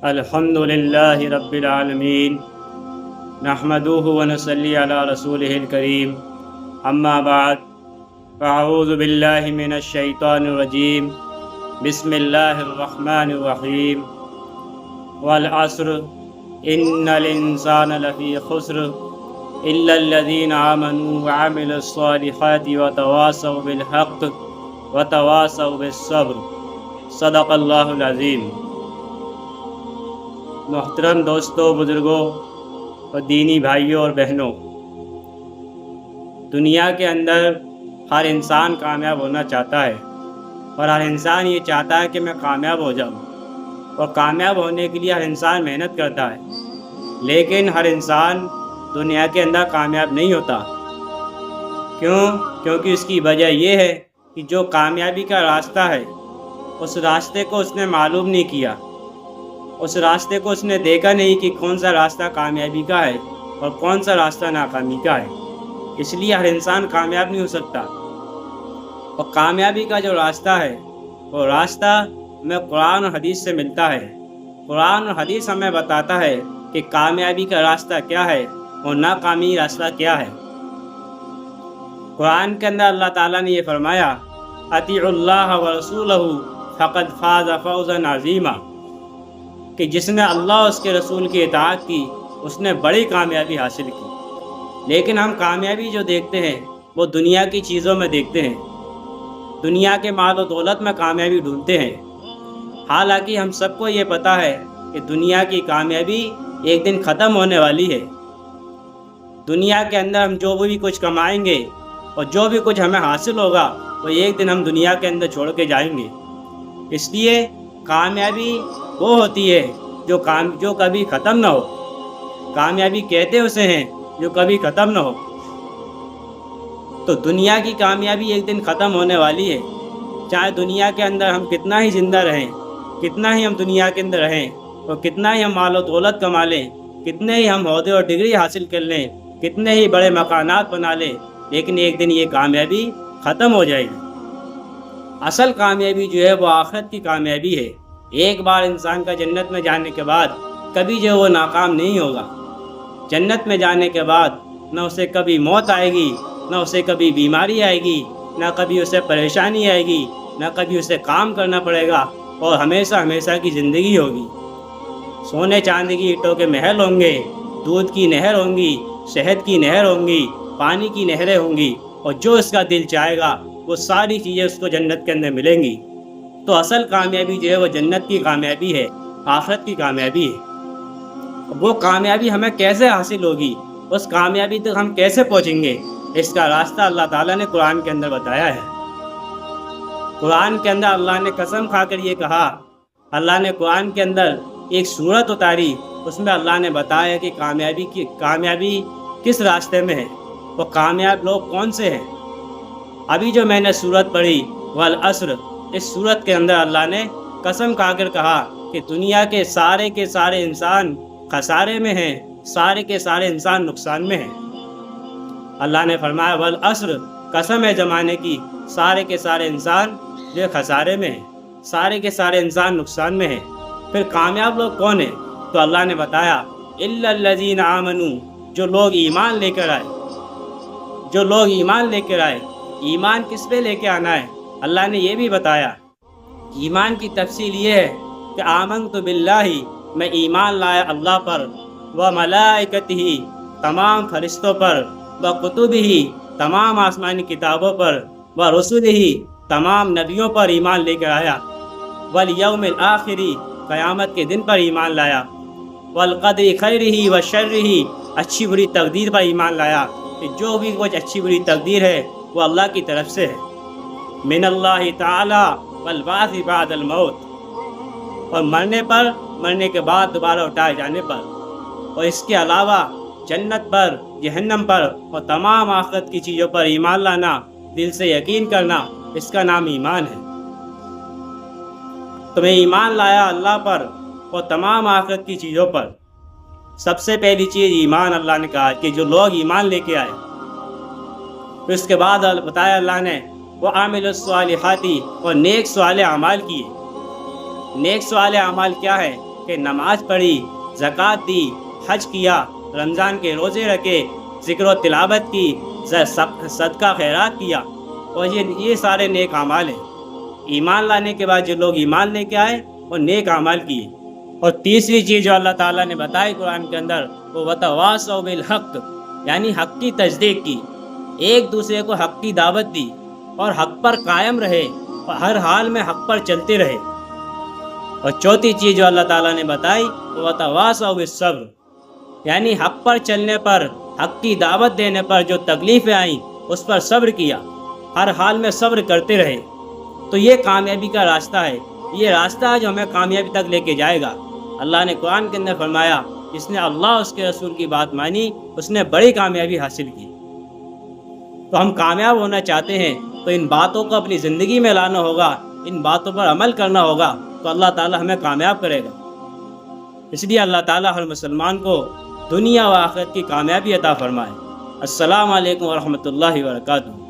الحمد للہ رب العالمین نحمدہ ونصلی علی رسولہ الکریم اما بعد فاعوذ باللہ من الشیطان الرجیم بسم اللہ الرحمن الرحیم والعصر ان الانسان لفی خسر الا الذین آمنوا وعملوا الصالحات وتواصوا بالحق وتواصوا بالصبر صدق اللہ العظیم۔ محترم دوستوں، بزرگوں اور دینی بھائیوں اور بہنوں، دنیا کے اندر ہر انسان کامیاب ہونا چاہتا ہے اور ہر انسان یہ چاہتا ہے کہ میں کامیاب ہو جاؤں، اور کامیاب ہونے کے لیے ہر انسان محنت کرتا ہے، لیکن ہر انسان دنیا کے اندر کامیاب نہیں ہوتا۔ کیونکہ اس کی وجہ یہ ہے کہ جو کامیابی کا راستہ ہے اس راستے کو اس نے معلوم نہیں کیا، اس راستے کو اس نے دیکھا نہیں کہ کون سا راستہ کامیابی کا ہے اور کون سا راستہ ناکامی کا ہے۔ اس لیے ہر انسان کامیاب نہیں ہو سکتا، اور کامیابی کا جو راستہ ہے وہ راستہ ہمیں قرآن اور حدیث سے ملتا ہے۔ قرآن اور حدیث ہمیں بتاتا ہے کہ کامیابی کا راستہ کیا ہے اور ناکامی راستہ کیا ہے۔ قرآن کے اندر اللہ تعالیٰ نے یہ فرمایا، اطیعوا اللہ ورسولہ فقد فاز فوزا عظیما، کہ جس نے اللہ اور اس کے رسول کی اطاعت کی اس نے بڑی کامیابی حاصل کی۔ لیکن ہم کامیابی جو دیکھتے ہیں وہ دنیا کی چیزوں میں دیکھتے ہیں، دنیا کے مال و دولت میں کامیابی ڈھونڈتے ہیں، حالانکہ ہم سب کو یہ پتہ ہے کہ دنیا کی کامیابی ایک دن ختم ہونے والی ہے۔ دنیا کے اندر ہم جو بھی کچھ کمائیں گے اور جو بھی کچھ ہمیں حاصل ہوگا وہ ایک دن ہم دنیا کے اندر چھوڑ کے جائیں گے۔ اس لیے کامیابی وہ ہوتی ہے جو کبھی ختم نہ ہو۔ کامیابی کہتے اسے ہیں جو کبھی ختم نہ ہو۔ تو دنیا کی کامیابی ایک دن ختم ہونے والی ہے، چاہے دنیا کے اندر ہم کتنا ہی زندہ رہیں، کتنا ہی ہم دنیا کے اندر رہیں اور کتنا ہی ہم مال و دولت کما لیں، کتنے ہی ہم عہدے اور ڈگری حاصل کر لیں، کتنے ہی بڑے مکانات بنا لیں، لیکن ایک دن یہ کامیابی ختم ہو جائے گی۔ اصل کامیابی جو ہے وہ آخرت کی کامیابی ہے۔ ایک بار انسان کا جنت میں جانے کے بعد کبھی جو وہ ناکام نہیں ہوگا۔ جنت میں جانے کے بعد نہ اسے کبھی موت آئے گی، نہ اسے کبھی بیماری آئے گی، نہ کبھی اسے پریشانی آئے گی، نہ کبھی اسے کام کرنا پڑے گا، اور ہمیشہ ہمیشہ کی زندگی ہوگی۔ سونے چاندی کی اینٹوں کے محل ہوں گے، دودھ کی نہر ہوں گی، شہد کی نہر ہوں گی، پانی کی نہریں ہوں گی، اور جو اس کا دل چاہے گا وہ ساری چیزیں اس کو جنت کے اندر ملیں گی۔ تو اصل کامیابی جو ہے وہ جنت کی کامیابی ہے، آخرت کی کامیابی ہے۔ وہ کامیابی ہمیں کیسے حاصل ہوگی، اس کامیابی تک ہم کیسے پہنچیں گے، اس کا راستہ اللہ تعالیٰ نے قرآن کے اندر بتایا ہے۔ قرآن کے اندر اللہ نے قسم کھا کر یہ کہا، اللہ نے قرآن کے اندر ایک سورت اتاری، اس میں اللہ نے بتایا کہ کامیابی کس راستے میں ہے، وہ کامیاب لوگ کون سے ہیں۔ ابھی جو میں نے سورت پڑھی والعصر، اس سورت کے اندر اللہ نے قسم کھا کر کہا کہ دنیا کے سارے انسان خسارے میں ہیں، سارے کے سارے انسان نقصان میں ہیں۔ اللہ نے فرمایا والعصر، قسم ہے زمانے کی، سارے کے سارے انسان جو خسارے میں ہیں، سارے کے سارے انسان نقصان میں ہیں۔ پھر کامیاب لوگ کون ہیں؟ تو اللہ نے بتایا الا الذین آمنوا، جو لوگ ایمان لے کر آئے، جو لوگ ایمان لے کر آئے۔ ایمان کس پہ لے کے آنا ہے؟ اللہ نے یہ بھی بتایا۔ ایمان کی تفصیل یہ ہے کہ آمنت باللہ، میں ایمان لایا اللہ پر، و ملائکتہ، تمام فرشتوں پر، و کتبہ، تمام آسمانی کتابوں پر، و رسلہ، تمام نبیوں پر ایمان لے کر آیا، والیوم الآخر، قیامت کے دن پر ایمان لایا، والقدر خیرہ و شرہ، اچھی بری تقدیر پر ایمان لایا، کہ جو بھی کچھ اچھی بری تقدیر ہے وہ اللہ کی طرف سے ہے، من اللہ تعالی والبعث بعد الموت، اور مرنے کے بعد دوبارہ اٹھائے جانے پر، اور اس کے علاوہ جنت پر، جہنم پر اور تمام آخرت کی چیزوں پر ایمان لانا، دل سے یقین کرنا، اس کا نام ایمان ہے۔ تو میں ایمان لایا اللہ پر اور تمام آخرت کی چیزوں پر۔ سب سے پہلی چیز ایمان، اللہ نے کہا کہ جو لوگ ایمان لے کے آئے، پھر اس کے بعد بتایا اللہ نے وَعَمِلُوا الصَّالِحَاتِ، اور نیک صالح اعمال کیے۔ نیک صالح اعمال کیا ہے؟ کہ نماز پڑھی، زکوٰۃ دی، حج کیا، رمضان کے روزے رکھے، ذکر و تلاوت کی، صدقہ خیرات کیا، اور یہ سارے نیک اعمال ہیں۔ ایمان لانے کے بعد جو لوگ ایمان لے کے آئے وہ نیک اعمال کیے۔ اور تیسری چیز جو اللہ تعالیٰ نے بتائی قرآن کے اندر وہ وتواصوا بالحق، یعنی حق کی تصدیق کی، ایک دوسرے کو حق کی دعوت دی اور حق پر قائم رہے اور ہر حال میں حق پر چلتے رہے۔ اور چوتھی چیز جو اللہ تعالیٰ نے بتائی وہ وتواصوا بالصبر، یعنی حق پر چلنے پر، حق کی دعوت دینے پر جو تکلیفیں آئیں اس پر صبر کیا، ہر حال میں صبر کرتے رہے۔ تو یہ کامیابی کا راستہ ہے، یہ راستہ ہے جو ہمیں کامیابی تک لے کے جائے گا۔ اللہ نے قرآن کے اندر فرمایا جس نے اللہ اس کے رسول کی بات مانی اس نے بڑی کامیابی حاصل کی۔ تو ہم کامیاب ہونا چاہتے ہیں تو ان باتوں کو اپنی زندگی میں لانا ہوگا، ان باتوں پر عمل کرنا ہوگا، تو اللہ تعالیٰ ہمیں کامیاب کرے گا۔ اس لیے اللہ تعالیٰ ہر مسلمان کو دنیا و آخرت کی کامیابی عطا فرمائے۔ السلام علیکم ورحمۃ اللہ وبرکاتہ۔